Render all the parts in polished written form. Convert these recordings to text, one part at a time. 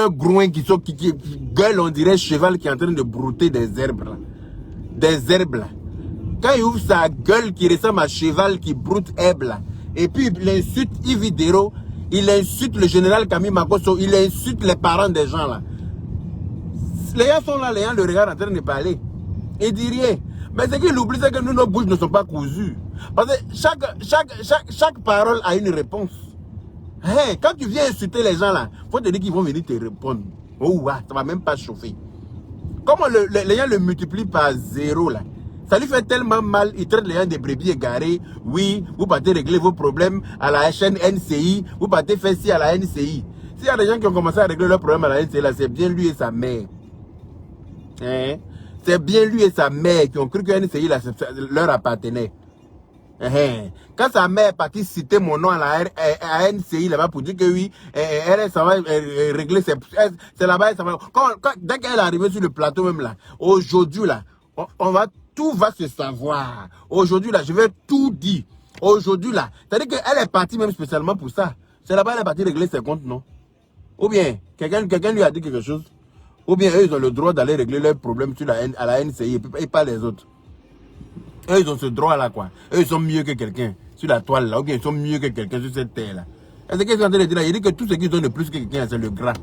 un groin qui gueule, on dirait cheval qui est en train de brouter des herbes là. Des herbes là. Quand il ouvre sa gueule qui ressemble à cheval qui broute herbe là. Et puis il insulte Yves Dero, il insulte le général Camille Makosso, il insulte les parents des gens là. Les gens sont là, les gens le regardent en train de parler. Il dit rien. Mais ce qu'il oublie, c'est que nous, nos bouches ne sont pas cousues. Parce que chaque parole a une réponse. Hey, quand tu viens insulter les gens là, il faut te dire qu'ils vont venir te répondre. Oh, ouais, ça va même pas chauffer. Comment les gens le multiplient par 0 là. Ça lui fait tellement mal, il traite les gens des brebis égarés. Oui, vous partez régler vos problèmes à la chaîne NCI, vous partez faire ci à la NCI. S'il y a des gens qui ont commencé à régler leurs problèmes à la NCI là, c'est bien lui et sa mère. Hein? C'est bien lui et sa mère qui ont cru que NCI là, leur appartenait. Quand sa mère est partie citer mon nom à la NCI là-bas pour dire que oui, elle ça va régler ses... C'est là-bas, ça va... Dès qu'elle est arrivée sur le plateau même là, aujourd'hui là, tout va se savoir. Aujourd'hui là, je vais tout dire. Aujourd'hui là, c'est-à-dire qu'elle est partie même spécialement pour ça. C'est là-bas elle est partie régler ses comptes, non? Ou bien, quelqu'un lui a dit quelque chose? Ou bien eux, ils ont le droit d'aller régler leurs problèmes à la NCI et pas les autres. Eux, ils ont ce droit-là, quoi. Eux, ils sont mieux que quelqu'un sur la toile, là. Ou bien ils sont mieux que quelqu'un sur cette terre-là. Et ce qu'ils sont en train de dire là, il dit que tout ce qu'ils ont de plus que quelqu'un, c'est le gras.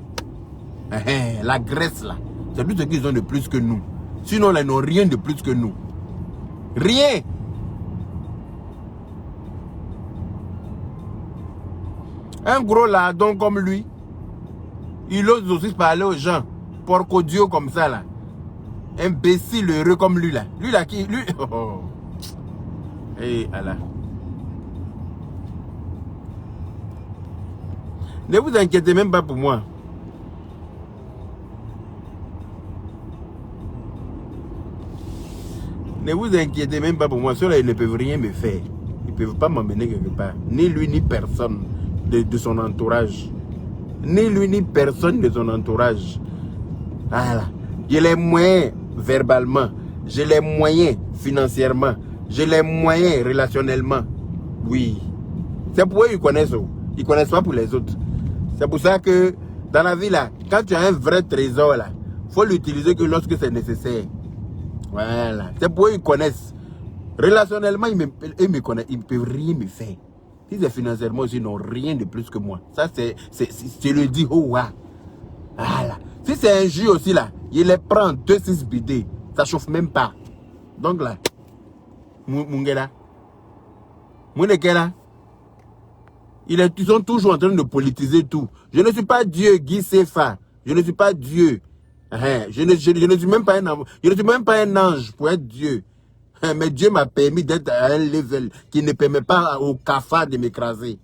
La graisse, là. C'est tout ce qu'ils ont de plus que nous. Sinon, là, ils n'ont rien de plus que nous. Rien. Un gros ladon comme lui, il ose aussi parler aux gens. Porco Dio comme ça, là. Imbécile heureux comme lui, là. Lui, là, qui... Lui... Oh. Et Allah. Ne vous inquiétez même pas pour moi. Ne vous inquiétez même pas pour moi. Ceux-là, ils ne peuvent rien me faire. Ils ne peuvent pas m'emmener quelque part. Ni lui, ni personne de son entourage. Ni lui, ni personne de son entourage. Voilà. J'ai les moyens verbalement. J'ai les moyens financièrement. J'ai les moyens relationnellement. Oui. C'est pour eux qu'ils connaissent. Ils ne connaissent pas pour les autres. C'est pour ça que dans la vie là, quand tu as un vrai trésor là, il faut l'utiliser que lorsque c'est nécessaire. Voilà. C'est pour eux qu'ils connaissent. Relationnellement, ils me connaissent. Ils ne peuvent rien me faire. Si c'est financièrement aussi, ils n'ont rien de plus que moi. Ça, je le dis, oh, wow. Voilà. Si c'est un jus aussi là, il les prend 2-6 bidets. Ça chauffe même pas. Donc là, Mungela, ils sont toujours en train de politiser tout. Je ne suis pas Dieu, Guy Sefa. Je ne suis pas Dieu. Je ne suis même pas un ange. Je ne suis même pas un ange pour être Dieu. Mais Dieu m'a permis d'être à un level qui ne permet pas au cafard de m'écraser.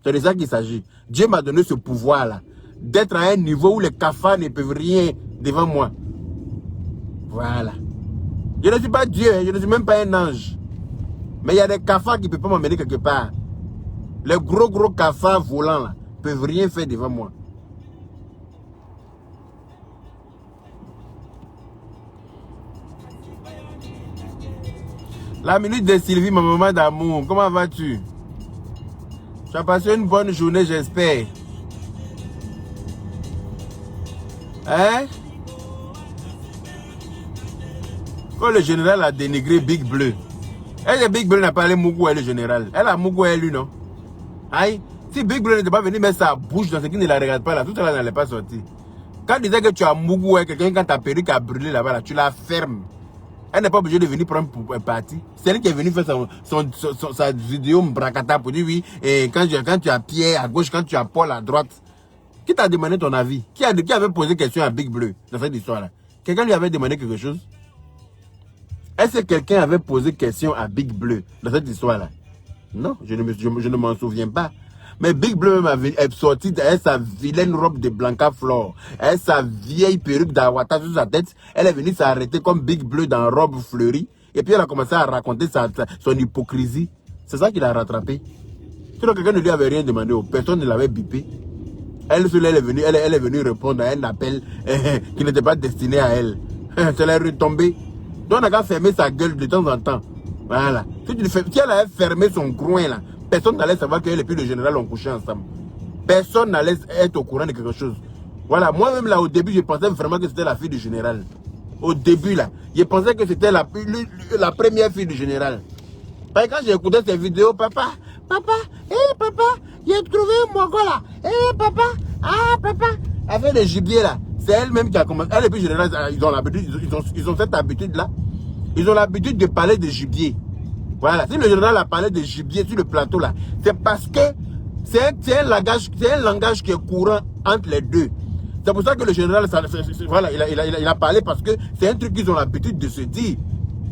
C'est de ça qu'il s'agit. Dieu m'a donné ce pouvoir-là. D'être à un niveau où les cafards ne peuvent rien devant moi. Voilà. Je ne suis pas Dieu, je ne suis même pas un ange. Mais il y a des cafards qui ne peuvent pas m'emmener quelque part. Les gros cafards volants là, ne peuvent rien faire devant moi. La minute de Sylvie, ma maman d'amour, comment vas-tu? Tu as passé une bonne journée, j'espère. Hein? Quand le général a dénigré Big Bleu, elle, Big Bleu n'a pas allé Mougou, elle, le général. Elle a Mougou, elle, lui, non? Aïe, si Big Bleu n'était pas venu mettre sa bouche dans ce qui ne la regarde pas, là, tout ça n'allait pas sortir. Quand il disait que tu as Mougou, quelqu'un, quand ta perruque a brûlé là-bas, là, tu la fermes. Elle n'est pas obligée de venir prendre pour un parti. C'est elle qui est venue faire sa vidéo bracata pour dire oui, et quand tu as Pierre à gauche, quand tu as Paul à droite. Qui t'a demandé ton avis? Qui avait posé question à Big Bleu dans cette histoire-là? Quelqu'un lui avait demandé quelque chose? Est-ce que quelqu'un avait posé question à Big Bleu dans cette histoire-là? Non, je ne m'en souviens pas. Mais Big Bleu est sorti avec sa vilaine robe de Blanca Flor, avec sa vieille perruque d'Awata sur sa tête. Elle est venue s'arrêter comme Big Bleu dans robe fleurie. Et puis elle a commencé à raconter son hypocrisie. C'est ça qu'il a rattrapé. Sinon quelqu'un ne lui avait rien demandé, personne ne l'avait bipé. Elle est venue répondre à un appel qui n'était pas destiné à elle. Ça l'a retombé. Donc on a qu'à fermer sa gueule de temps en temps. Voilà. Si elle avait fermé son groin là, personne n'allait savoir qu'elle et puis le général ont couché ensemble. Personne n'allait être au courant de quelque chose. Voilà, moi-même là, au début, je pensais vraiment que c'était la fille du général. Au début là, je pensais que c'était la première fille du général. Parce que quand j'ai écouté ces vidéos, papa, papa, j'ai trouvé un Mongol là. Papa, papa. Avec les gibiers là, c'est elle-même qui a commencé. Elle et puis général, ils ont l'habitude, ils ont cette habitude là. Ils ont l'habitude de parler de gibier. Voilà, si le général a parlé de gibier sur le plateau là, c'est parce que c'est un langage qui est courant entre les deux. C'est pour ça que le général, voilà, il a parlé parce que c'est un truc qu'ils ont l'habitude de se dire.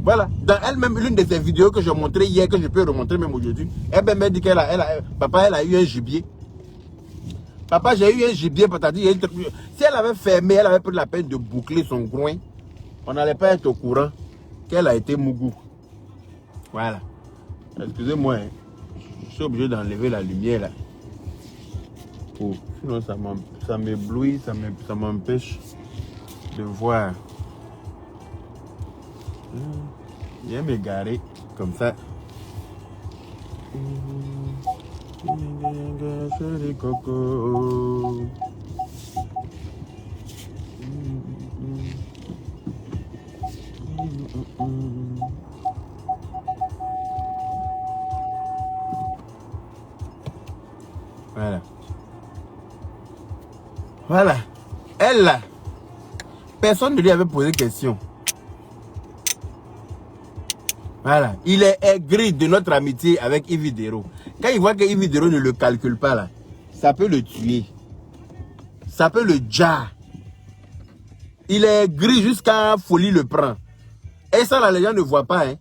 Voilà, dans elle-même, l'une de ces vidéos que j'ai montré hier, que je peux remontrer même aujourd'hui, elle m'a dit papa, elle a eu un gibier. Papa, j'ai eu un gibier, patati. Si elle avait fermé, elle avait pris la peine de boucler son groin, on n'allait pas être au courant qu'elle a été mougou. Voilà. Excusez-moi, hein. Je suis obligé d'enlever la lumière là. Oh, sinon ça m'éblouit, ça m'empêche de voir. Viens m'égarer comme ça. Voilà. Voilà. Elle là, personne ne lui avait posé question. Voilà. Il est aigri de notre amitié avec Yves Dero. Quand il voit que Yves Dero ne le calcule pas là, ça peut le tuer. Ça peut le jar. Il est aigri jusqu'à folie le prend. Et ça là, les gens ne voient pas. Hein.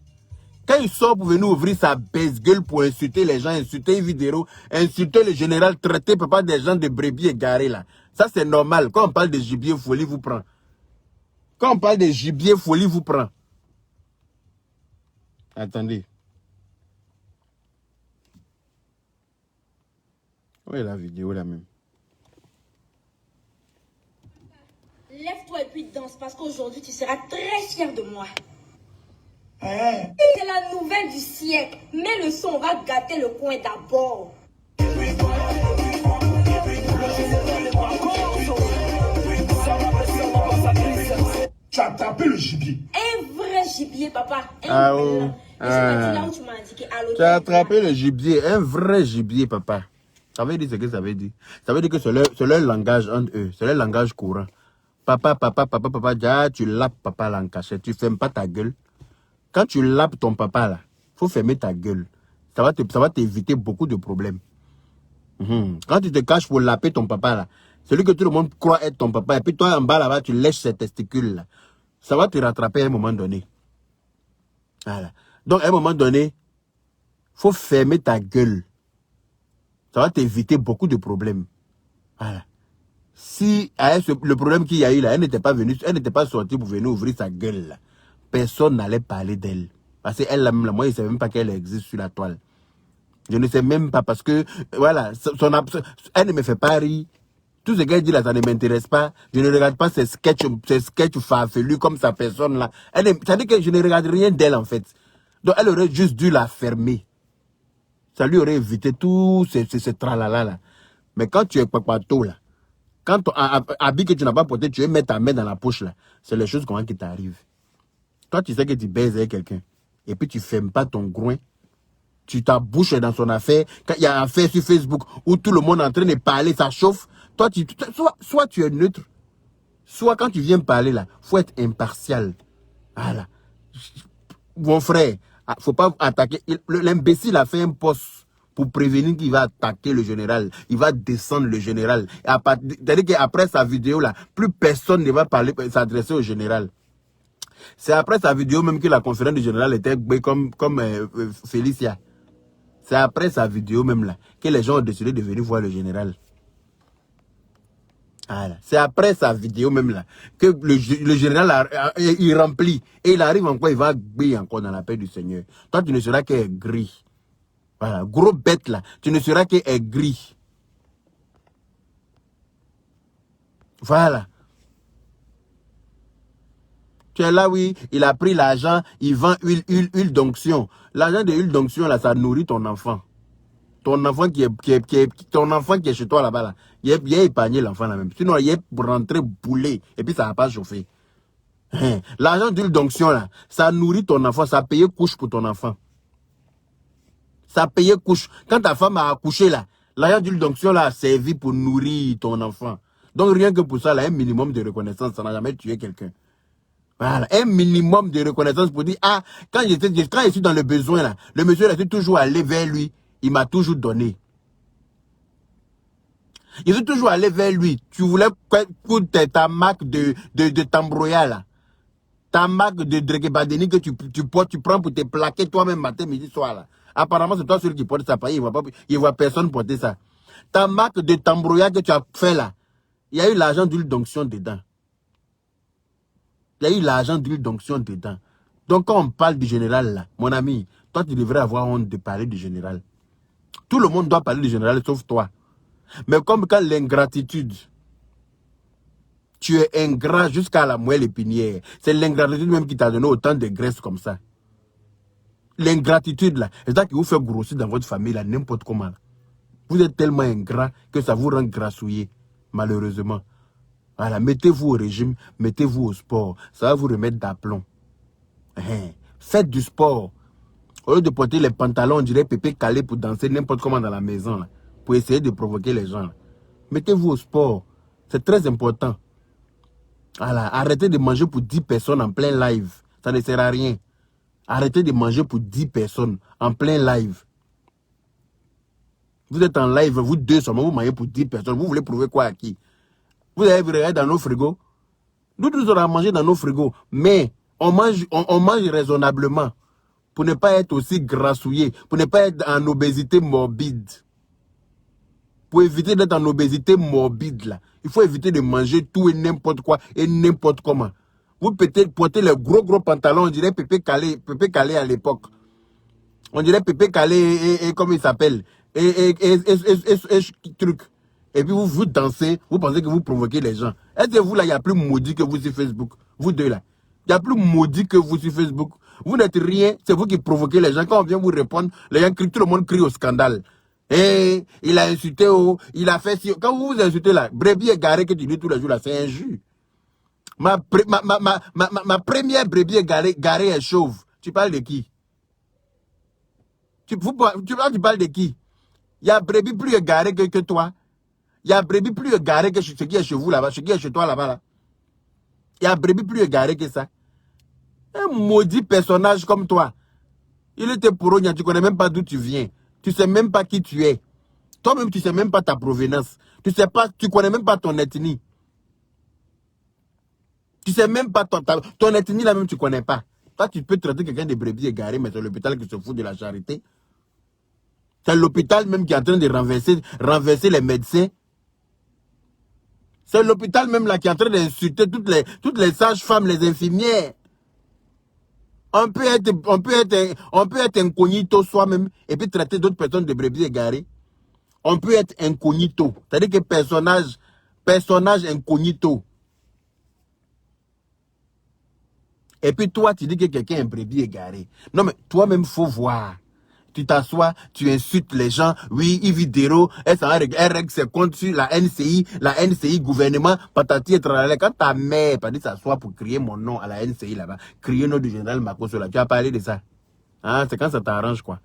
Quand il sort pour venir ouvrir sa baisse-gueule pour insulter les gens, insulter Yves Dero, insulter le général, traiter papa des gens de brebis égarés là. Ça c'est normal. Quand on parle de gibier, folie vous prend. Quand on parle de gibier, folie vous prend. Attendez. Où est la vidéo là même? Lève-toi et puis danse parce qu'aujourd'hui tu seras très fier de moi. C'est la nouvelle du siècle. Mets le son, on va gâter le coin d'abord. Tu as tapé le gibier. Un vrai gibier, papa. Ah oh. Tu as attrapé le gibier, un vrai gibier, papa. Ça veut dire ce que ça veut dire. Ça veut dire que c'est leur langage entre eux, c'est leur langage courant. Papa, déjà, tu lapes papa là en cachette, tu fermes pas ta gueule. Quand tu lapes ton papa là, faut fermer ta gueule. Ça va t'éviter beaucoup de problèmes. Quand tu te caches pour laper ton papa là, celui que tout le monde croit être ton papa, et puis toi en bas là-bas, tu lèches ses testicules là. Ça va te rattraper à un moment donné. Voilà. Donc à un moment donné, faut fermer ta gueule. Ça va t'éviter beaucoup de problèmes. Voilà. Si le problème qu'il y a eu là, elle n'était pas venue, elle n'était pas sortie pour venir ouvrir sa gueule là, personne n'allait parler d'elle. Parce qu'elle, moi, je ne sais même pas qu'elle existe sur la toile. Je ne sais même pas parce que, voilà, elle ne me fait pas rire. Tout ce qu'elle dit là, ça ne m'intéresse pas. Je ne regarde pas ces sketchs farfelus comme sa personne là. Ça dit que je ne regarde rien d'elle en fait. Donc elle aurait juste dû la fermer. Ça lui aurait évité tout ce tralala là. Mais quand tu es papato là, quand ton habit que tu n'as pas porté, tu veux mettre ta main dans la poche là, c'est les choses qui t'arrivent. Toi tu sais que tu baises avec quelqu'un et puis tu fermes pas ton groin. Tu t'abouches dans son affaire. Quand il y a une affaire sur Facebook où tout le monde est en train de parler, ça chauffe. Toi, soit tu es neutre, soit quand tu viens parler là, faut être impartial. Voilà. Mon frère, faut pas attaquer. L'imbécile a fait un poste pour prévenir qu'il va attaquer le général. Il va descendre le général. C'est-à-dire qu'après sa vidéo là, plus personne ne va s'adresser au général. C'est après sa vidéo même que la conférence du général était comme Félicia. C'est après sa vidéo même là que les gens ont décidé de venir voir le général. Voilà. C'est après sa vidéo même là que le général il remplit et il arrive encore, il va griller encore dans la paix du Seigneur. Toi tu ne seras qu'aigri. Voilà, gros bête là, tu ne seras qu'aigri. Voilà. Tu es là, oui, il a pris l'argent, il vend huile d'onction. L'argent de huile d'onction, là, ça nourrit ton enfant. Ton enfant qui est chez toi là-bas, là. Il a épargné l'enfant là même. Sinon, il est rentré bouler et puis ça va pas chauffer. L'argent d'huile d'onction là, ça nourrit ton enfant, ça paye couche pour ton enfant. Ça paye couche. Quand ta femme a accouché là, l'argent d'huile d'onction là a servi pour nourrir ton enfant. Donc rien que pour ça, là, un minimum de reconnaissance, ça n'a jamais tué quelqu'un. Voilà, un minimum de reconnaissance pour dire, ah, quand je suis dans le besoin là, le monsieur là, je suis toujours allé vers lui, il m'a toujours donné. Il est toujours allé vers lui. Tu voulais ta marque de Tambroya là. Ta marque de Drekebadeni que tu prends pour te plaquer toi-même matin, midi, soir là. Apparemment, c'est toi celui qui porte ça. Il voit personne porter ça. Ta marque de Tambroya que tu as fait là, il y a eu l'argent d'huile d'onction dedans. Il y a eu l'argent d'huile d'onction dedans. Donc quand on parle du général là, mon ami, toi tu devrais avoir honte de parler du général. Tout le monde doit parler du général sauf toi. Mais comme quand l'ingratitude, tu es ingrat jusqu'à la moelle épinière. C'est l'ingratitude même qui t'a donné autant de graisse comme ça. L'ingratitude là, c'est ça qui vous fait grossir dans votre famille là, n'importe comment. Vous êtes tellement ingrat que ça vous rend grassouillé, malheureusement. Voilà, mettez-vous au régime, mettez-vous au sport. Ça va vous remettre d'aplomb. Faites du sport. Au lieu de porter les pantalons, on dirait pépé calé pour danser n'importe comment dans la maison là. Pour essayer de provoquer les gens. Mettez-vous au sport. C'est très important. Voilà. Arrêtez de manger pour 10 personnes en plein live. Ça ne sert à rien. Arrêtez de manger pour 10 personnes en plein live. Vous êtes en live, vous deux seulement, vous mangez pour 10 personnes. Vous voulez prouver quoi à qui? Vous avez vu regarder dans nos frigos? Nous tous on a mangé dans nos frigos. Mais on mange raisonnablement. Pour ne pas être aussi grassouillé. Pour ne pas être en obésité morbide. Pour éviter d'être en obésité morbide, là, il faut éviter de manger tout et n'importe quoi et n'importe comment. Vous peut-être porter les gros pantalons, on dirait Pépé Calé à l'époque. On dirait Pépé Calé et comment il s'appelle et truc. Et puis vous dansez, vous pensez que vous provoquez les gens. Est-ce que vous là, il y a plus maudit que vous sur Facebook? Vous deux là. Il y a plus maudit que vous sur Facebook. Vous n'êtes rien, c'est vous qui provoquez les gens. Quand on vient vous répondre, les gens crient, tout le monde crie au scandale. Et il a insulté, il a fait si. Quand vous vous insultez là, brebis égarée que tu dis tous les jours là, c'est injure. Ma première brebis égarée est chauve. Tu parles de qui? Tu parles de qui? Il y a brebis plus égarée que toi. Il y a brebis plus égarée que ce qui est chez vous là-bas, ce qui est chez toi là-bas. Là. Il y a brebis plus égarée que ça. Un maudit personnage comme toi. Il était pourogna, tu ne connais même pas d'où tu viens. Tu ne sais même pas qui tu es. Toi-même, tu ne sais même pas ta provenance. Tu ne connais même pas ton ethnie. Tu ne sais même pas ton ethnie là-même, tu ne connais pas. Toi, tu peux traiter quelqu'un de brebis égaré, mais c'est l'hôpital qui se fout de la charité. C'est l'hôpital même qui est en train de renverser les médecins. C'est l'hôpital même là qui est en train d'insulter toutes les sages-femmes, les infirmières. On peut être incognito soi-même et puis traiter d'autres personnes de brebis égarées. On peut être incognito. C'est-à-dire que personnage incognito. Et puis toi, tu dis que quelqu'un est brebis égaré. Non mais toi-même, il faut voir. Tu t'assois, tu insultes les gens. Oui, Ividero, elle règle ses comptes sur la NCI gouvernement, patati et tralala. Quand ta mère pas dit s'asseoir pour crier mon nom à la NCI là-bas, crier le nom du général Makosso là, tu as parlé de ça. Hein, c'est quand ça t'arrange quoi.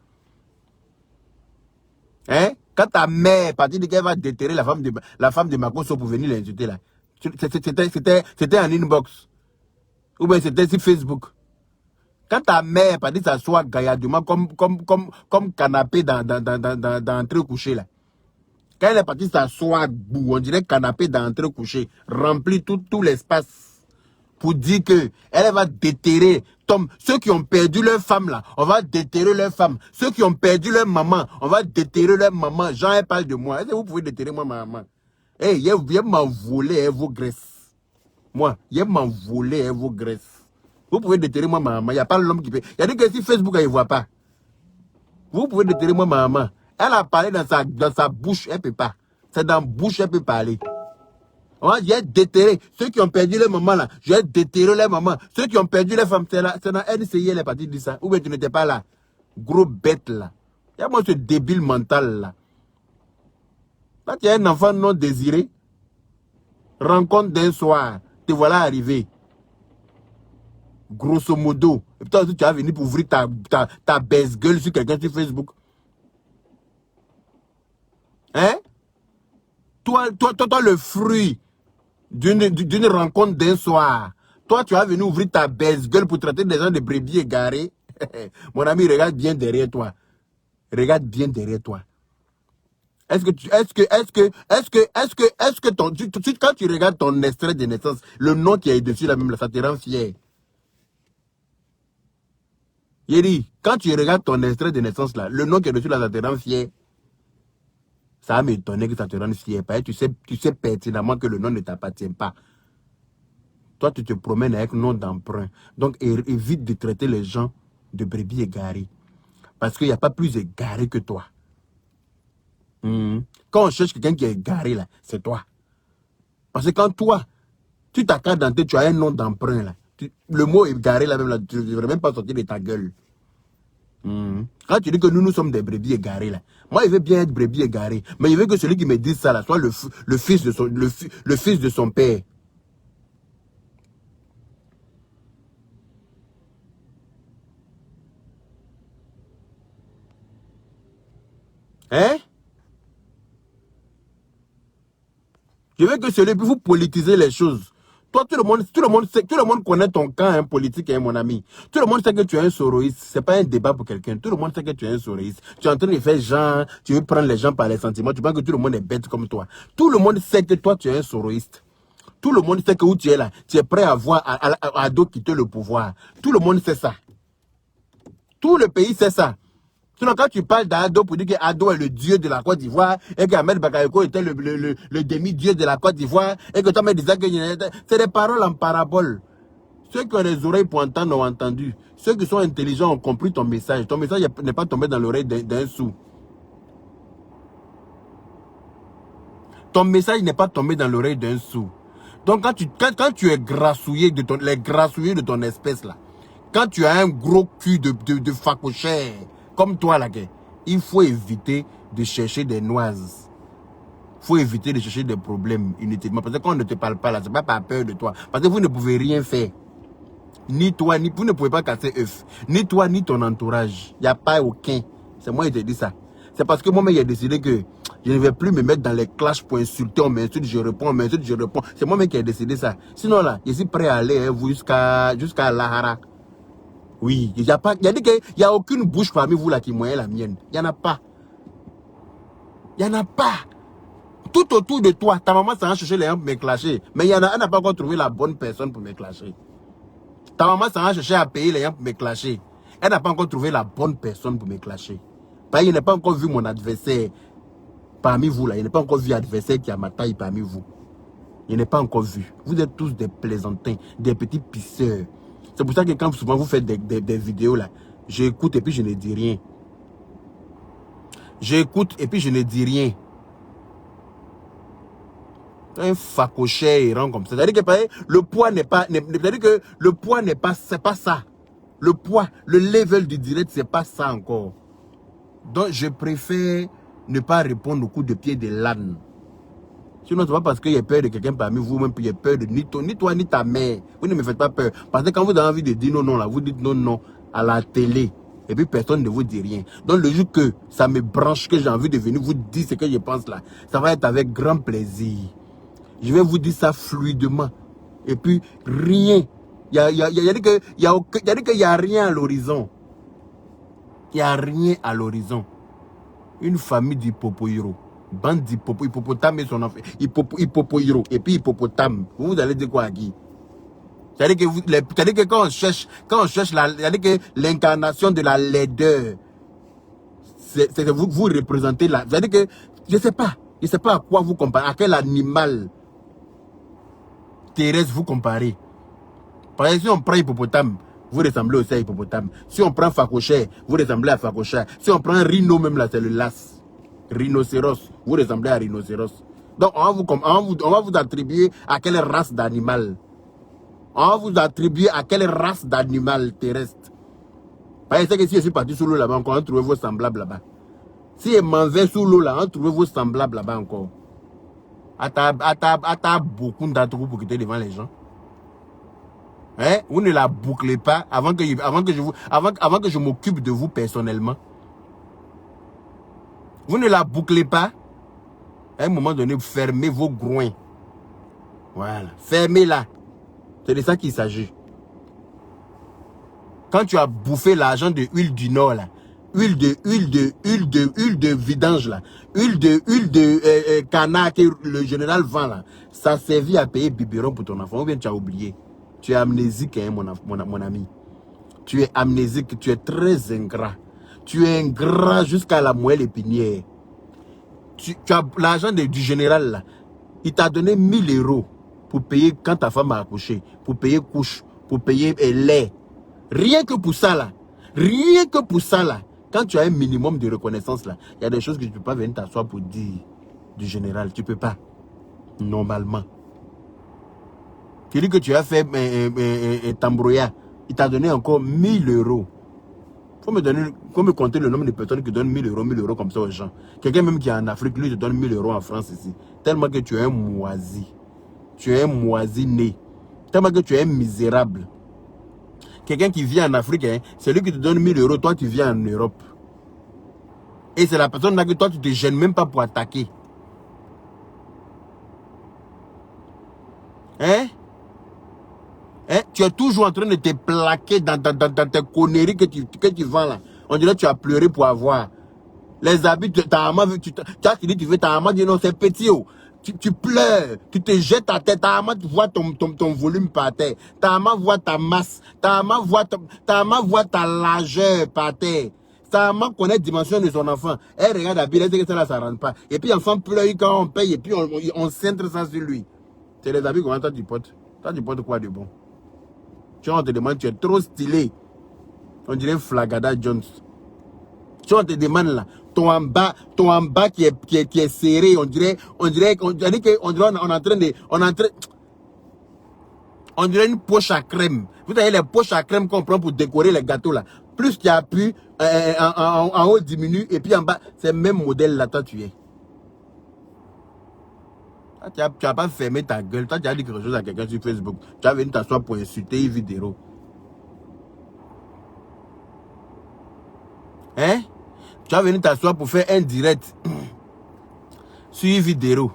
Hein? Quand ta mère pas dit qu'elle va déterrer la femme de Makosso pour venir l'insulter là. C'était en inbox. Ou bien c'était sur Facebook. Quand ta mère pas dit s'asseoir gaillardement comme canapé dans un truc couché là. Quand elle est partie s'asseoir, on dirait canapé dans un truc couché, rempli tout l'espace pour dire que elle va déterrer. Ceux qui ont perdu leur femme là, on va déterrer leur femme. Ceux qui ont perdu leur maman, on va déterrer leur maman. Jean, elle parle de moi. Est-ce que vous pouvez déterrer moi ma maman? Eh, il m'a volé vos graisses. Moi, il m'a volé vos graisses. Vous pouvez déterrer moi ma maman. Il n'y a pas l'homme qui peut. Il y a dit que si Facebook, elle ne voit pas. Vous pouvez déterrer moi ma maman. Elle a parlé dans sa bouche, elle ne peut pas. C'est dans la bouche, elle peut parler. J'ai déterré. Ceux qui ont perdu leur maman là, j'ai déterré leur maman. Ceux qui ont perdu leur femme, c'est dans NCI, elle est partie de ça. Ou bien tu n'étais pas là. Gros bête là. Il y a moi ce débile mental là. Quand tu es un enfant non désiré, rencontre d'un soir, te voilà arrivé. Grosso modo. Et puis toi aussi, tu vas venir pour ouvrir ta baisse-gueule sur quelqu'un sur Facebook. Hein? Toi, le fruit d'une rencontre d'un soir. Toi, tu vas venir ouvrir ta baisse-gueule pour traiter des gens de brebis égarés. Mon ami, regarde bien derrière toi. Regarde bien derrière toi. Quand tu regardes ton extrait de naissance, le nom qui est dessus là même, ça te rend fier. Yeri, quand tu regardes ton extrait de naissance là, le nom qui est dessus là, ça te rend fier. Ça va m'étonner que ça te rende fier. Parce que tu sais pertinemment que le nom ne t'appartient pas. Toi, tu te promènes avec nom d'emprunt. Donc, évite de traiter les gens de brebis égarés. Parce qu'il n'y a pas plus égaré que toi. Quand on cherche quelqu'un qui est égaré, là, c'est toi. Parce que quand toi, tu t'accordes dans tes, tu as un nom d'emprunt, là. Le mot égaré, là, même, là, tu ne devrais même pas sortir de ta gueule. Quand tu dis que nous sommes des brebis égarés, là. Moi, il veut bien être brebis égaré. Mais il veut que celui qui me dit ça, là, soit le fils de son père. Hein? Je veux que celui, vous politisez les choses. Toi, tout le monde connaît ton camp hein, politique, hein, mon ami. Tout le monde sait que tu es un soroïste. C'est pas un débat pour quelqu'un. Tout le monde sait que tu es un soroïste. Tu es en train de faire genre, tu veux prendre les gens par les sentiments. Tu penses que tout le monde est bête comme toi. Tout le monde sait que toi, tu es un soroïste. Tout le monde sait que où tu es là, tu es prêt à voir Ado quitter le pouvoir. Tout le monde sait ça. Tout le pays sait ça. Sinon, quand tu parles d'Ado pour dire que Ado est le dieu de la Côte d'Ivoire et qu'Ahmed Bakayoko était le demi-dieu de la Côte d'Ivoire et que toi me disais que c'est des paroles en parabole. Ceux qui ont les oreilles pour entendre ont entendu. Ceux qui sont intelligents ont compris ton message. Ton message n'est pas tombé dans l'oreille d'un sou. Ton message n'est pas tombé dans l'oreille d'un sou. Donc quand tu es grassouillé les grassouillés de ton espèce là, quand tu as un gros cul de facochère, comme toi là, il faut éviter de chercher des noises. Il faut éviter de chercher des problèmes inutilement. Parce que quand on ne te parle pas là, c'est pas par peur de toi. Parce que vous ne pouvez rien faire. Ni toi, vous ne pouvez pas casser œuf. Ni toi, ni ton entourage. Il n'y a pas aucun. C'est moi qui te dis ça. C'est parce que moi-même, j'ai décidé que je ne vais plus me mettre dans les clashs pour insulter. On m'insulte, je réponds, on m'insulte, je réponds. C'est moi-même qui ai décidé ça. Sinon là, je suis prêt à aller hein, jusqu'à Lahara. Oui, il n'y a aucune bouche parmi vous là qui moyenne la mienne. Il n'y en a pas. Il n'y en a pas. Tout autour de toi, ta maman s'en va chercher les gens pour me clasher. Mais elle n'a pas encore trouvé la bonne personne pour me clasher. Ta maman s'en va chercher à payer les gens pour me clasher. Elle n'a pas encore trouvé la bonne personne pour me clasher. Parce qu'il n'a pas encore vu mon adversaire parmi vous là. Il n'a pas encore vu l'adversaire qui a ma taille parmi vous. Il n'est pas encore vu. Vous êtes tous des plaisantins, des petits pisseurs. C'est pour ça que quand souvent vous faites des vidéos là, j'écoute et puis je ne dis rien. J'écoute et puis je ne dis rien. Un facochère errant comme ça. C'est-à-dire que le poids n'est pas, c'est-à-dire que le poids n'est pas, c'est pas ça. Le poids, le level du direct, c'est pas ça encore. Donc je préfère ne pas répondre au coup de pied de l'âne. Sinon, c'est pas parce qu'il y a peur de quelqu'un parmi vous, même puis il y a peur de ni toi, ni ta mère. Vous ne me faites pas peur. Parce que quand vous avez envie de dire non, non, là, vous dites non, non à la télé. Et puis personne ne vous dit rien. Donc le jour que ça me branche, que j'ai envie de venir vous dire ce que je pense là, ça va être avec grand plaisir. Je vais vous dire ça fluidement. Et puis rien. Il y a dit qu'il n'y a rien à l'horizon. Il n'y a rien à l'horizon. Une famille d'hippopoïros. Bande d'hippopotame et son enfant. Hippopoïros. Et puis hippopotame. Vous allez dire quoi à qui? C'est-à-dire que quand on cherche l'incarnation de la laideur, c'est que vous représentez la. C'est-à-dire que je ne sais pas à quoi vous comparez, à quel animal terrestre vous comparez. Par exemple, si on prend hippopotame, vous ressemblez aussi à hippopotame. Si on prend facochère, vous ressemblez à facochère. Si on prend un rhino, même là, c'est le las. Rhinocéros, vous ressemblez à rhinocéros. Donc, on va vous attribuer à quelle race d'animal. On va vous attribuer à quelle race d'animal terrestre. Parce que si je suis parti sous l'eau là-bas, encore, on trouve vos semblables là-bas. Si je m'en vais sous l'eau là, on trouve vos semblables là-bas encore. Attends beaucoup d'entre vous pour quitter devant les gens. Hein? Vous ne la bouclez pas avant que je m'occupe de vous personnellement. Vous ne la bouclez pas. À un moment donné, vous fermez vos groins. Voilà. Fermez-la. C'est de ça qu'il s'agit. Quand tu as bouffé l'argent de huile du Nord, là, huile de vidange, là, huile de canard que le général vend, là, ça servit à payer biberon pour ton enfant. Ou bien tu as oublié. Tu es amnésique, hein, mon ami. Tu es amnésique, tu es très ingrat. Tu es ingrat jusqu'à la moelle épinière. Tu as l'argent du général, là. Il t'a donné 1000 € pour payer quand ta femme a accouché, pour payer couche, pour payer lait. Rien que pour ça, là. Rien que pour ça, là. Quand tu as un minimum de reconnaissance, là, il y a des choses que tu ne peux pas venir t'asseoir pour dire du général. Tu ne peux pas. Normalement. Tu dis que tu as fait Tambroya. Il t'a donné encore 1000 €. Faut me compter le nombre de personnes qui donnent 1000 € comme ça aux gens. Quelqu'un même qui est en Afrique, lui, te donne 1000 € en France ici. Tellement que tu es un moisi. Tu es un moisi né. Tellement que tu es un misérable. Quelqu'un qui vit en Afrique, hein, c'est lui qui te donne 1000 €. Toi, tu vis en Europe. Et c'est la personne là que toi, tu ne te gênes même pas pour attaquer. Hein? Hein? Tu es toujours en train de te plaquer dans tes conneries que tu vends là. On dirait que tu as pleuré pour avoir. Les habits, ta maman, tu dis tu veux, ta maman dit non, c'est petit. Oh. Tu pleures, tu te jettes à tête, ta maman voit ton volume par terre. Ta maman voit ta masse, ta maman voit ta largeur par terre. Ta maman connaît la dimension de son enfant. Elle regarde la bille, elle dit que ça là, ça rentre pas. Et puis l'enfant pleure quand on paye et puis on centre ça sur lui. C'est les habits comment toi tu portes. Toi tu portes quoi de bon? Tu vois, on te demande, tu es trop stylé. On dirait Flagada Jones. Tu vois, on te demande là, ton en bas qui est serré, on dirait on est on dirait une poche à crème. Vous savez les poches à crème qu'on prend pour décorer les gâteaux là. Plus tu appuies, en haut diminue et puis en bas, c'est le même modèle là, toi tu es. Tu n'as pas fermé ta gueule. Toi, tu as dit quelque chose à quelqu'un sur Facebook. Tu as venu t'asseoir pour insulter une vidéo. Hein? Tu as venu t'asseoir pour faire un direct sur une vidéo.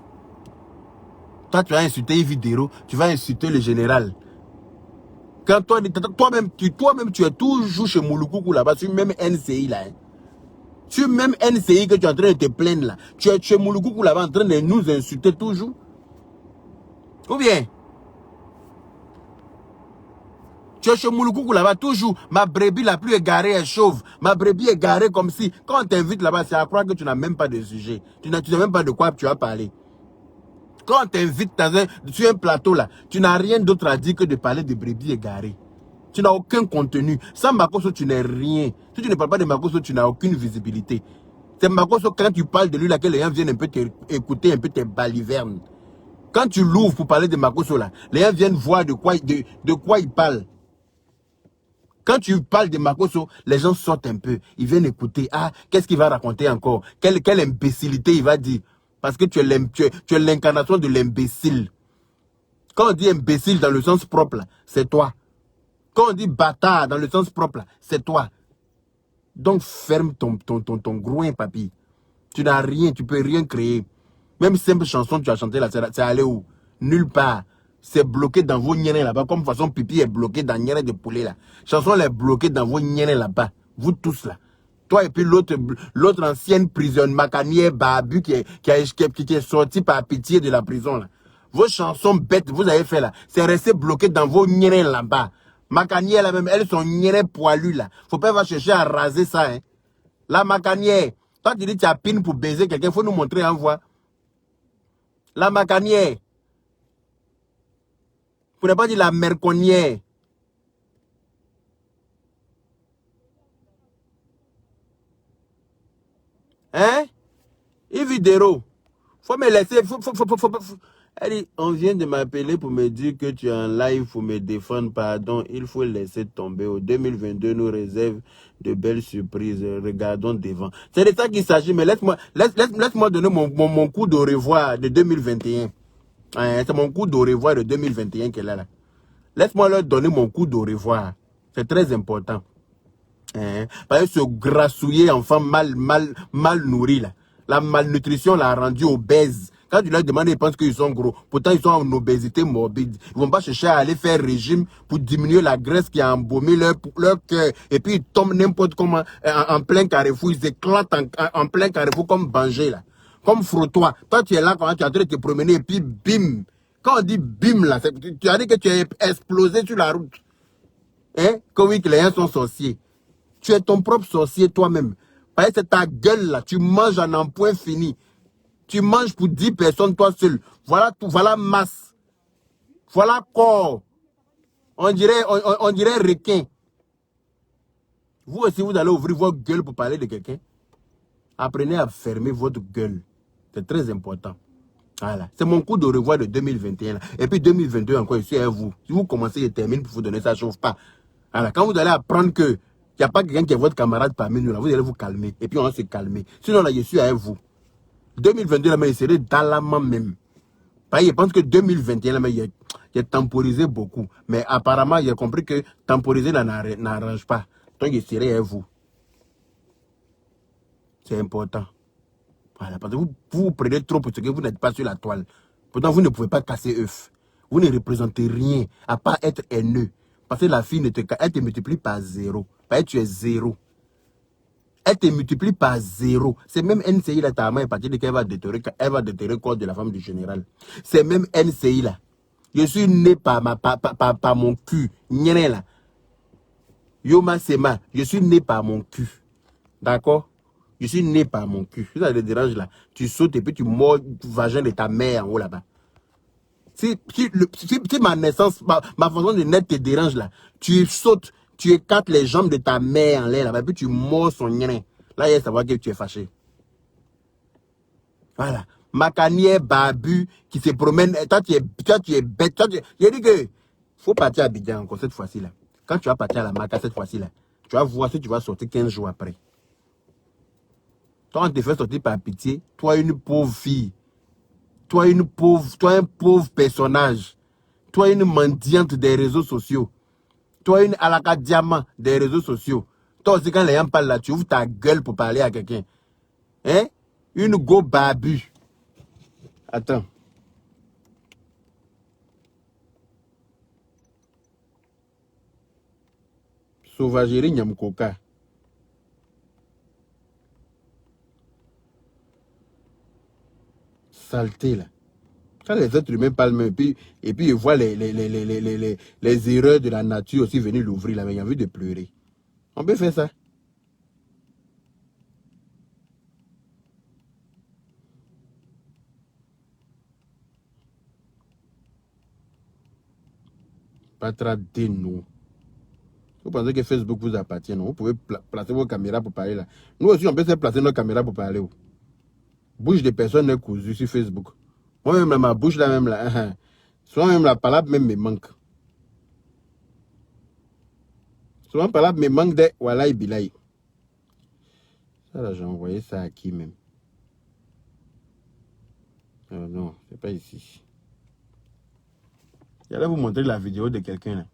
Toi, tu vas insulter une vidéo. Tu vas insulter le général. Quand toi-même, tu es toujours chez Mouloukoukou là-bas, sur même NCI là. Hein? Sur même NCI que tu es en train de te plaindre là. Tu es chez Mouloukoukou là-bas en train de nous insulter toujours. Ou bien, tu es chez Mouloukoukou là-bas, toujours, ma brebis la plus égarée est chauve. Ma brebis est égarée comme si, quand on t'invite là-bas, c'est à croire que tu n'as même pas de sujet. Tu ne sais même pas de quoi tu vas parler. Quand on t'invite sur un plateau là, tu n'as rien d'autre à dire que de parler de brebis égarées. Tu n'as aucun contenu. Sans Makosso, tu n'es rien. Si tu ne parles pas de Makosso, tu n'as aucune visibilité. C'est Makosso, quand tu parles de lui, là, que les gens viennent un peu écouter un peu tes balivernes. Quand tu l'ouvres pour parler de Makosso là, les gens viennent voir de quoi il parle. Quand tu parles de Makosso, les gens sortent un peu. Ils viennent écouter. Ah, qu'est-ce qu'il va raconter encore? Quelle imbécilité il va dire? Parce que tu es l'incarnation de l'imbécile. Quand on dit imbécile dans le sens propre, c'est toi. Quand on dit bâtard dans le sens propre, c'est toi. Donc ferme ton groin, papy. Tu n'as rien, tu peux rien créer. Même simple chanson que tu as chanté là, c'est allé où? Nulle part. C'est bloqué dans vos niennes là-bas. Comme façon pipi est bloqué dans niennes de poulet là. Chanson elle est bloquée dans vos niennes là-bas. Vous tous là. Toi et puis l'autre ancienne prison, Macanier Babu qui est sorti par pitié de la prison là. Vos chansons bêtes, vous avez fait là. C'est resté bloqué dans vos niennes là-bas. Macanier là même, elles sont niennes poilues là. Faut pas chercher à raser ça hein. La Macanier. Toi tu dis tu as pine pour baiser quelqu'un, faut nous montrer en voix. La Macanier. Pour ne pas dire la merconnière. Hein? Une vidéo. Faut me laisser. Elle dit, on vient de m'appeler pour me dire que tu es en live pour me défendre. Pardon, il faut laisser tomber. Au 2022 nous réserve de belles surprises. Regardons devant. C'est de ça qu'il s'agit, mais laisse-moi donner mon coup de revoir de 2021. Hein, c'est mon coup de revoir de 2021 qu'elle a là. Laisse-moi leur donner mon coup de revoir. C'est très important. Hein? Parce que ce grassouillé enfant mal nourri là, la malnutrition l'a rendu obèse. Quand tu leur demandes, ils pensent qu'ils sont gros. Pourtant, ils sont en obésité morbide. Ils vont pas chercher à aller faire régime pour diminuer la graisse qui a embaumé leur cœur. Et puis, ils tombent n'importe comment en plein carrefour. Ils éclatent en plein carrefour comme Bangé là. Comme frottoir. Toi, tu es là quand tu es en train de te promener et puis bim. Quand on dit bim là, tu as dit que tu es explosé sur la route. Hein? Que oui, que les gens sont sorciers. Tu es ton propre sorcier toi-même. Parce que c'est ta gueule là. Tu manges en un point fini. Tu manges pour 10 personnes toi seul. Voilà tout. Voilà masse. Voilà corps. On dirait requin. Vous aussi, vous allez ouvrir votre gueule pour parler de quelqu'un. Apprenez à fermer votre gueule. C'est très important. Voilà. C'est mon coup de revoir de 2021. Là. Et puis 2022 encore, je suis à vous. Si vous commencez, je termine pour vous donner ça, chauffe pas. Voilà. Quand vous allez apprendre que il n'y a pas quelqu'un qui est votre camarade parmi nous, là, vous allez vous calmer. Et puis on va se calmer. Sinon, là, je suis avec vous. 2022, là, mais il serait dans la main même. Parce que je pense que 2021, là, mais il a temporisé beaucoup. Mais apparemment, il a compris que temporiser, là, n'arrange pas. Donc, je serai avec vous. C'est important. Voilà. Parce que vous prenez trop pour ce que vous n'êtes pas sur la toile. Pourtant, vous ne pouvez pas casser œuf. Vous ne représentez rien, à part être haineux. Parce que la fille, elle te multiplie par 0. Parce que tu es 0. Elle te multiplie par 0. C'est même NCI là, ta main est partie de qu'elle va déterrer le corps de la femme du général. C'est même NCI là. Je suis né par mon cul. Nyene là. Yoma Sema, je suis né par mon cul. D'accord? Je suis né par mon cul. Ça te dérange là. Tu sautes et puis tu mords le vagin de ta mère en haut là-bas. Si ma naissance, ma façon de naître te dérange là, tu sautes, tu écartes les jambes de ta mère en l'air là-bas, puis tu mords son nien. Là, il va savoir que tu es fâché. Voilà. Macanier, babu, qui se promène. Toi, tu es bête. J'ai dit que faut partir à Abidjan encore cette fois-ci là. Quand tu vas partir à la Maca cette fois-ci là, tu vas voir si tu vas sortir 15 jours après. Toi, on te fait sortir par pitié. Toi, une pauvre fille. Toi, un pauvre personnage. Toi, une mendiante des réseaux sociaux. Toi, une alaka diamant des réseaux sociaux. Toi aussi, quand les gens parlent là, tu ouvres ta gueule pour parler à quelqu'un. Hein? Une go babu. Attends. Sauvagerie Nyamkoka. Saleté là. Quand les êtres humains parlent même, et puis ils voient les erreurs de la nature aussi venir l'ouvrir là, mais il y a envie de pleurer. On peut faire ça. Patra de nous. Vous pensez que Facebook vous appartient, non? Vous pouvez placer vos caméras pour parler là. Nous aussi, on peut se placer nos caméras pour parler. Bouche de personne n'est cousue sur Facebook. Moi-même, ma bouche là, même là. Souvent, même la palabre même me manque. Souvent, la palabre me manque de Walai Bilai. Ça là, j'ai envoyé ça à qui même? Non, c'est pas ici. J'allais vous montrer la vidéo de quelqu'un là.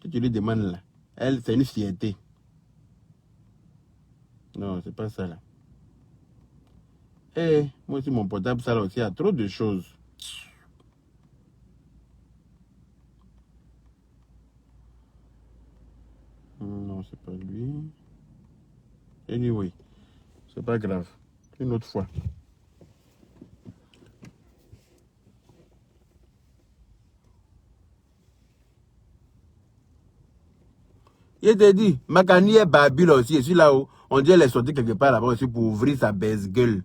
Que tu lui demandes là. Elle, c'est une fierté. Non, c'est pas ça là. Eh, moi aussi mon portable, ça là aussi, il y a trop de choses. Non, c'est pas lui. Anyway, c'est pas grave. Une autre fois. Il te dit, Macani est Babyle aussi, et là où on dirait qu'elle est sortie quelque part là-bas aussi pour ouvrir sa baisse-gueule.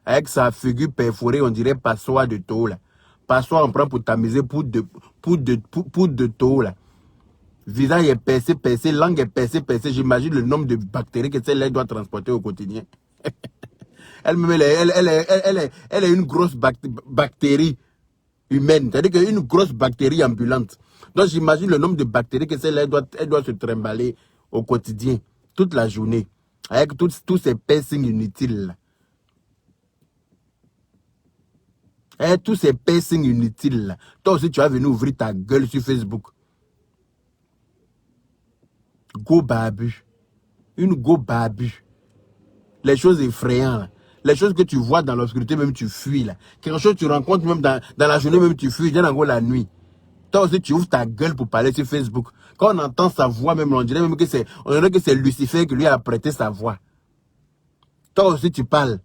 Avec sa figure perforée, on dirait passoire de taux là. Passoire, on prend pour tamiser poudre de taux là. Visage est percé, langue est percé. J'imagine le nombre de bactéries que celle-là doit transporter au quotidien. Elle-même, elle est une grosse bactérie humaine. C'est-à-dire qu'une grosse bactérie ambulante. Donc, j'imagine le nombre de bactéries que celle-là, elle doit se trimballer au quotidien, toute la journée, avec tous ces piercings inutiles. Tous ces piercings inutiles. Là. Toi aussi, tu vas venir ouvrir ta gueule sur Facebook. Go babu. Une go babu. Les choses effrayantes. Là. Les choses que tu vois dans l'obscurité, même tu fuis. Là. Quelque chose que tu rencontres même dans la journée, même tu fuis. Dans la nuit. Toi aussi, tu ouvres ta gueule pour parler sur Facebook. Quand on entend sa voix, même, on dirait même que c'est Lucifer qui lui a prêté sa voix. Toi aussi, tu parles.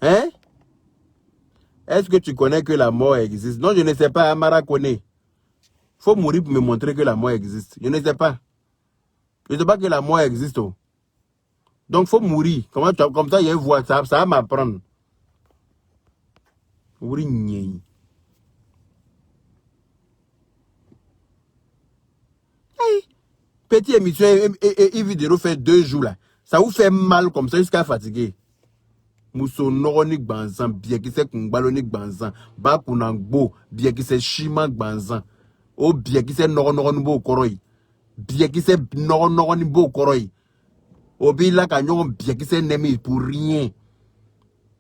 Hein? Est-ce que tu connais que la mort existe? Non, je ne sais pas. Amara connaît. Faut mourir pour me montrer que la mort existe. Je ne sais pas. Je ne sais pas que la mort existe. Oh. Donc, faut mourir. Comme ça, il y a une voix. Ça va m'apprendre. Oui, petite émission et vidéo fait 2 jours là. Ça vous fait mal comme ça jusqu'à fatiguer. Mousso noronik banzan, bien qui c'est kumbalonik banzan, ba kunangbo, bien qui c'est chiman banzan, o bien qui c'est noronbo koroi, bien qui c'est noronbo koroi, o bi la kanyon bien qui c'est nemi pour rien.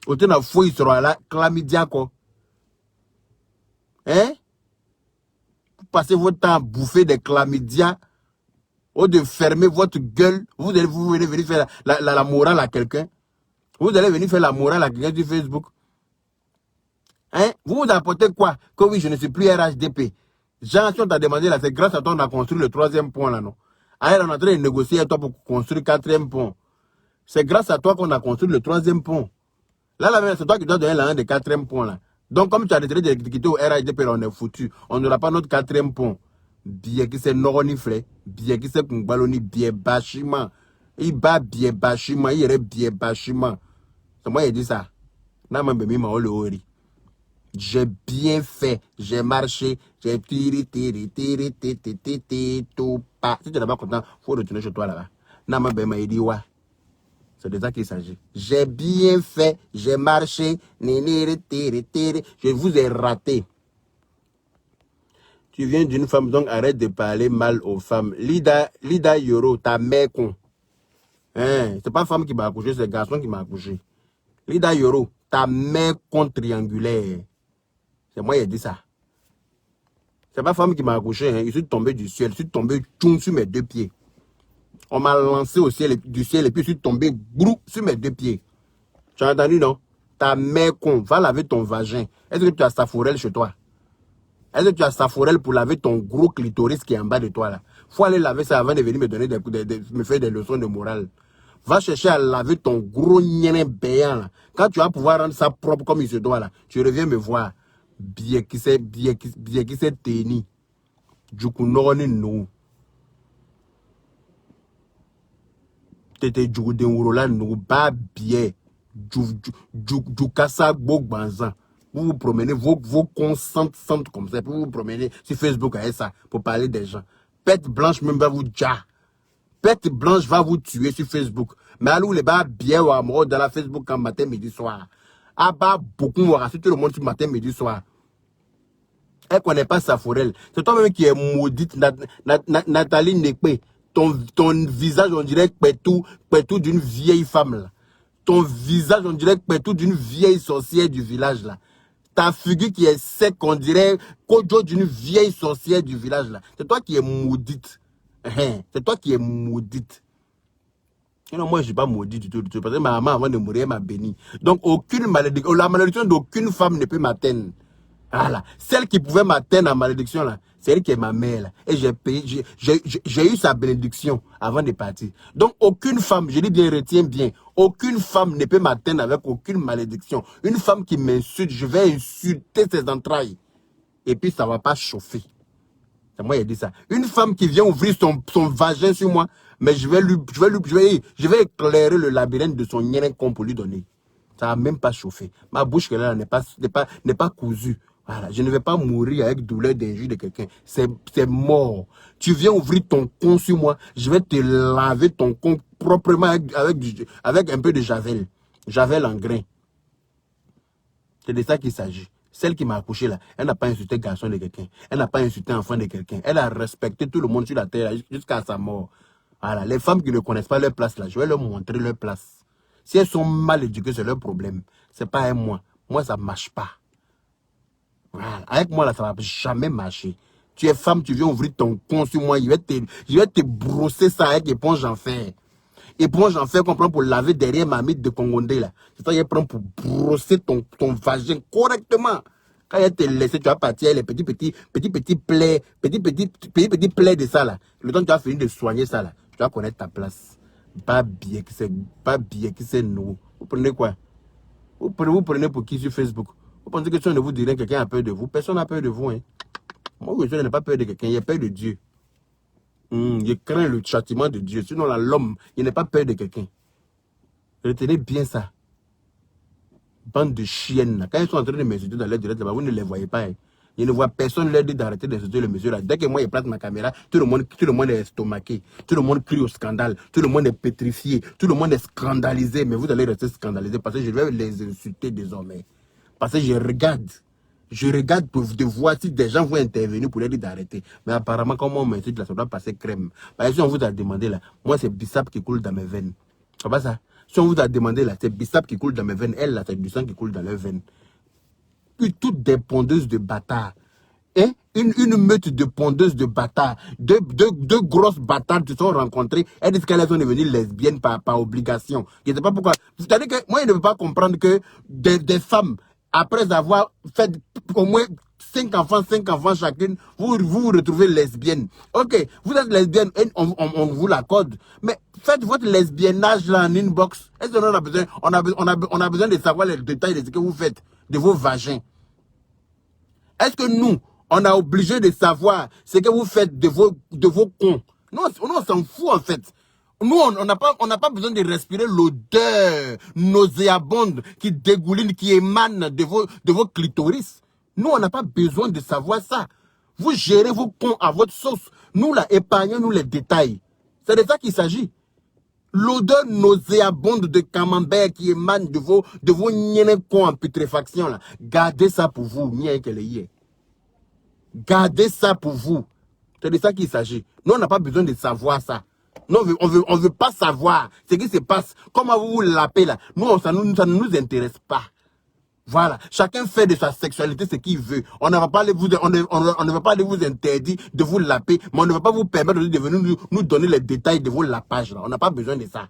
O te na fouille sur la chlamydia ko. Hein? Vous passez votre temps à bouffer des chlamydia. Ou de fermer votre gueule, vous allez venir faire la morale à quelqu'un. Vous allez venir faire la morale à quelqu'un sur Facebook. Hein? Vous vous apportez quoi? Que oui, je ne suis plus RHDP. Jean, si on t'a demandé là, c'est grâce à toi qu'on a construit le 3e pont là, non? Alors, on est en train de négocier avec toi pour construire le 4e pont. C'est grâce à toi qu'on a construit le 3e pont. Là, c'est toi qui dois donner la 1 des 4e pont là. Donc, comme tu as décidé de quitter au RHDP, là, on est foutu. On n'aura pas notre 4e pont. Bien qui c'est noronifle, bien qui c'est kumbaloni, bien bâchiment. Il bat bien bâchiment, il irait bien bâchiment. C'est moi qui ai dit ça. J'ai bien fait, j'ai marché, j'ai tiré, tout pas. Si tu n'es pas content, il faut retourner chez toi là-bas. C'est de ça qu'il s'agit. J'ai bien fait, j'ai marché, je vous ai raté. Tu viens d'une femme, donc arrête de parler mal aux femmes. Lida Yoro, ta mère con. Hein, c'est pas femme qui m'a accouché, c'est garçon qui m'a accouché. Lida Yoro, ta mère con triangulaire. C'est moi qui ai dit ça. C'est pas femme qui m'a accouché, hein. Je suis tombé du ciel, je suis tombé sur mes 2 pieds. On m'a lancé au ciel, du ciel et puis je suis tombé brou sur mes 2 pieds. Tu as entendu, non? Ta mère con, va laver ton vagin. Est-ce que tu as Saforel chez toi? Est-ce que tu as Saforel pour laver ton gros clitoris qui est en bas de toi là? Faut aller laver ça avant de venir me donner me faire des leçons de morale. Va chercher à laver ton gros nien béant là. Quand tu vas pouvoir rendre ça propre comme il se doit là, tu reviens me voir. Bien qui c'est teni. Du coup, non, nous. T'étais du là, nous, pas bien. Du kassa banzan. Vous vous promenez, vos consentent comme ça, vous vous promenez sur Facebook avec ça, pour parler des gens. Pète blanche même va vous dire. Pète blanche va vous tuer sur Facebook. Mais alors, les bas bien ou amoureux dans la Facebook quand matin, midi, soir. Ah bah, beaucoup, on va tout le monde sur matin, midi, soir. Elle ne connaît pas Saforel. C'est toi-même qui est maudite, Nathalie Nekpe. Ton visage, on dirait pétou d'une vieille femme. Là. Ton visage, on dirait pétou d'une vieille sorcière du village. Là. Ta figure qui est sec, on dirait Kojo d'une vieille sorcière du village. Là. C'est toi qui es maudite. C'est toi qui es maudite. Et non, moi, je ne suis pas maudite du tout. Parce que ma maman, avant de mourir, m'a béni. Donc, aucune malédiction, la malédiction d'aucune femme ne peut m'atteindre. Voilà. Celle qui pouvait m'atteindre en malédiction, là, c'est elle qui est ma mère. Là. Et j'ai eu sa bénédiction avant de partir. Donc, aucune femme, je dis bien, retiens bien, aucune femme ne peut m'atteindre avec aucune malédiction. Une femme qui m'insulte, je vais insulter ses entrailles. Et puis, ça ne va pas chauffer. C'est moi qui ai dit ça. Une femme qui vient ouvrir son vagin sur moi, mais je vais éclairer le labyrinthe de son nien pour lui donner. Ça n'a même pas chauffé. Ma bouche, là, n'est pas cousue. Voilà, je ne vais pas mourir avec douleur d'injure de quelqu'un. C'est mort. Tu viens ouvrir ton con sur moi, je vais te laver ton con proprement avec un peu de javel. Javel en grain. C'est de ça qu'il s'agit. Celle qui m'a accouché là, elle n'a pas insulté garçon de quelqu'un. Elle n'a pas insulté enfant de quelqu'un. Elle a respecté tout le monde sur la terre jusqu'à sa mort. Voilà, les femmes qui ne connaissent pas leur place là, je vais leur montrer leur place. Si elles sont mal éduquées, c'est leur problème. C'est pas moi. Moi, ça ne marche pas. Voilà. Avec moi, là, ça ne va jamais marcher. Tu es femme, tu viens ouvrir ton con sur moi, je vais te brosser ça avec éponge en fer. Éponge en fer qu'on prend pour laver derrière ma mythe de Congondé, là. C'est ça qu'il prend pour brosser ton vagin correctement. Quand il te laisse, tu vas partir les petits plaies, petits plaies de ça, là. Le temps que tu as fini de soigner ça, là, tu vas connaître ta place. Pas bien que c'est nous. Vous prenez quoi? Vous prenez pour qui sur Facebook? Vous pensez que si on ne vous dirait que quelqu'un a peur de vous? Personne n'a peur de vous, hein. Moi, je n'ai pas peur de quelqu'un, il a peur de Dieu. Je crains le châtiment de Dieu. Sinon, l'homme, il n'a pas peur de quelqu'un. Retenez bien ça. Bande de chiennes. Là. Quand ils sont en train de m'insulter dans leur direct, vous ne les voyez pas. Hein. Je ne vois personne leur dire d'arrêter d'insulter le monsieur là. Dès que moi, il place ma caméra, tout le monde est estomaqué. Tout le monde crie au scandale. Tout le monde est pétrifié. Tout le monde est scandalisé. Mais vous allez rester scandalisé parce que je vais les insulter désormais. Parce que je regarde de voir si des gens vont intervenir pour les dire d'arrêter. Mais apparemment, comme on m'insulte là, ça doit passer crème. Parce que si on vous a demandé là, moi c'est bissap qui coule dans mes veines. C'est pas ça? Si on vous a demandé là, c'est bissap qui coule dans mes veines. Elle là, c'est du sang qui coule dans leurs veines. Puis toutes des pondeuses de bâtards. Hein? Une meute de pondeuses de bâtards. Deux grosses bâtards qui se sont rencontrées. Elles disent qu'elles sont devenues lesbiennes par obligation. Je ne sais pas pourquoi. C'est-à-dire que moi, je ne peux pas comprendre que des femmes, après avoir fait au moins 5 enfants chacune, vous vous retrouvez lesbienne. Ok, vous êtes lesbienne, on vous l'accorde. Mais faites votre lesbiennage là en inbox. Est-ce qu'on a besoin, on a besoin de savoir les détails de ce que vous faites, de vos vagins. Est-ce que nous, on a obligé de savoir ce que vous faites de vos cons? Non, on s'en fout en fait. Nous, on n'a pas besoin de respirer l'odeur nauséabonde qui dégouline, qui émane de vos clitoris. Nous, on n'a pas besoin de savoir ça. Vous gérez vos cons à votre sauce. Nous, là, épargnons-nous les détails. C'est de ça qu'il s'agit. L'odeur nauséabonde de camembert qui émane de vos niens cons en putréfaction, là. Gardez ça pour vous, Gardez ça pour vous. C'est de ça qu'il s'agit. Nous, on n'a pas besoin de savoir ça. Non, on veut pas savoir ce qui se passe. Comment vous lapez là. Nous, ça ne nous intéresse pas. Voilà. Chacun fait de sa sexualité ce qu'il veut. On ne va pas vous interdire de vous laper, mais on ne va pas vous permettre de venir nous donner les détails de vos lapages là. On n'a pas besoin de ça.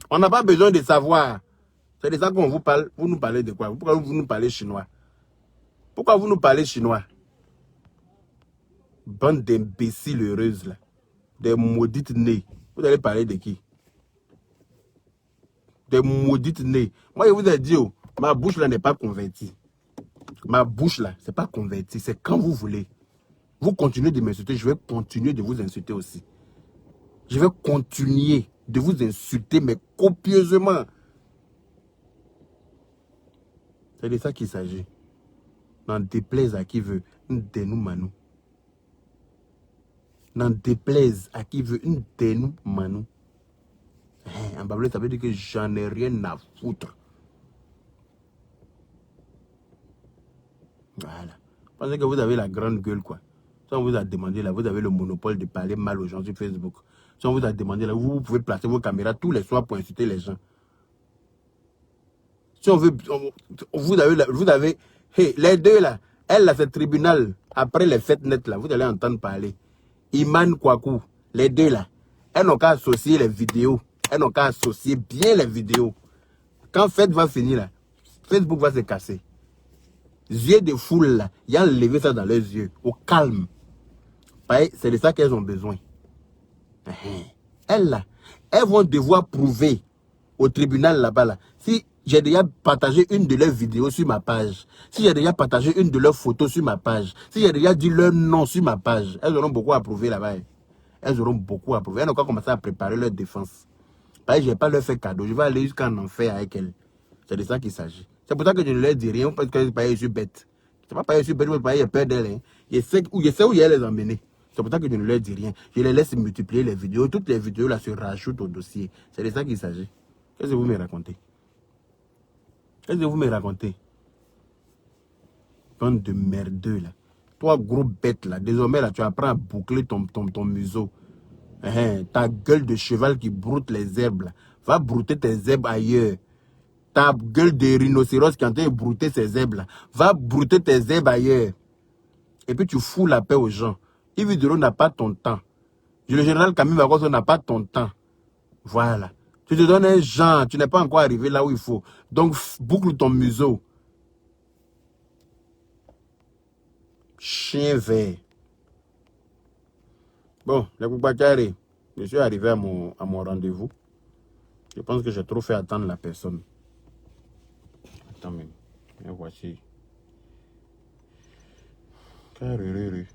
On n'a pas besoin de savoir. C'est de ça qu'on vous parle. Vous nous parlez de quoi? Pourquoi vous nous parlez chinois? Pourquoi vous nous parlez chinois? Bande d'imbéciles heureuses là. Des maudites nées. Vous allez parler de qui? Des maudites nées. Moi je vous ai dit, oh, ma bouche là n'est pas convertie. Ma bouche là, c'est pas convertie. C'est quand vous voulez. Vous continuez de m'insulter, je vais continuer de vous insulter aussi. Je vais continuer de vous insulter, mais copieusement. C'est de ça qu'il s'agit. N'en déplaise à qui veut, nous manou. N'en déplaise à qui veut, nous manou. En bablé, ça veut dire que j'en ai rien à foutre. Voilà. Pensez que vous avez la grande gueule, quoi. Si on vous a demandé, là, vous avez le monopole de parler mal aux gens sur Facebook. Si on vous a demandé, là, vous pouvez placer vos caméras tous les soirs pour insulter les gens. Si on veut, vous avez, hey, les deux, là, elle, là, c'est le tribunal. Après les fêtes nettes, là, vous allez entendre parler. Iman Kwaku, les deux, là, elles n'ont qu'à associer les vidéos. Elles n'ont qu'à associer bien les vidéos. Quand fête va finir, là, Facebook va se casser. Yeux de foule, là, il y a enlevé ça dans leurs yeux, au calme. C'est de ça qu'elles ont besoin. Elles, là, elles vont devoir prouver au tribunal là-bas, là, si j'ai déjà partagé une de leurs vidéos sur ma page, si j'ai déjà partagé une de leurs photos sur ma page, si j'ai déjà dit leur nom sur ma page, elles auront beaucoup à prouver là-bas. Elles auront beaucoup à prouver. Elles n'ont pas commencé à préparer leur défense. Parce que je vais pas leur faire cadeau. Je vais aller jusqu'en enfer avec elle. C'est de ça qu'il s'agit. C'est pour ça que je ne leur dis rien parce que je suis bête. C'est pas parce que je suis bête, mais parce que j'ai peur d'elle. Hein. Je sais où il les emmener. C'est pour ça que je ne leur dis rien. Je les laisse multiplier les vidéos. Toutes les vidéos là se rajoutent au dossier. C'est de ça qu'il s'agit. Qu'est-ce que vous me racontez? Qu'est-ce que vous me racontez? Bande de merdeux là. Toi gros bête là. Désormais là tu apprends à boucler ton museau. Ta gueule de cheval qui broute les herbes là. Va brouter tes herbes ailleurs. Ta gueule de rhinocéros qui est en train de brouter ses herbes là. Va brouter tes herbes ailleurs. Et puis tu fous la paix aux gens. Yves Duro n'a pas ton temps. Le général Camille Magoso n'a pas ton temps. Voilà. Tu te donnes un genre. Tu n'es pas encore arrivé là où il faut. Donc boucle ton museau. Chien vert. Bon, les Koubakari, je suis arrivé à mon rendez-vous. Je pense que j'ai trop fait attendre la personne. Attends, mais voici. Carré.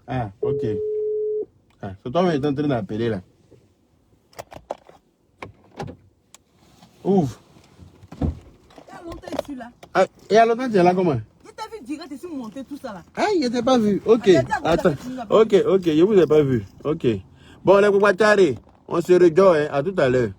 Ah, ok. Ah, c'est toi qui es en train d'appeler là. Ouvre. Il y a longtemps que je suis là. Ah, il y a longtemps que tu es là comment? Je t'ai vu direct et je suis monté tout ça là. Ah, il n'était pas vu. Ok. Ah, Attends. Ok, je vous ai pas vu. Ok. Bon, les Koubakari, on se rejoint hein, à tout à l'heure.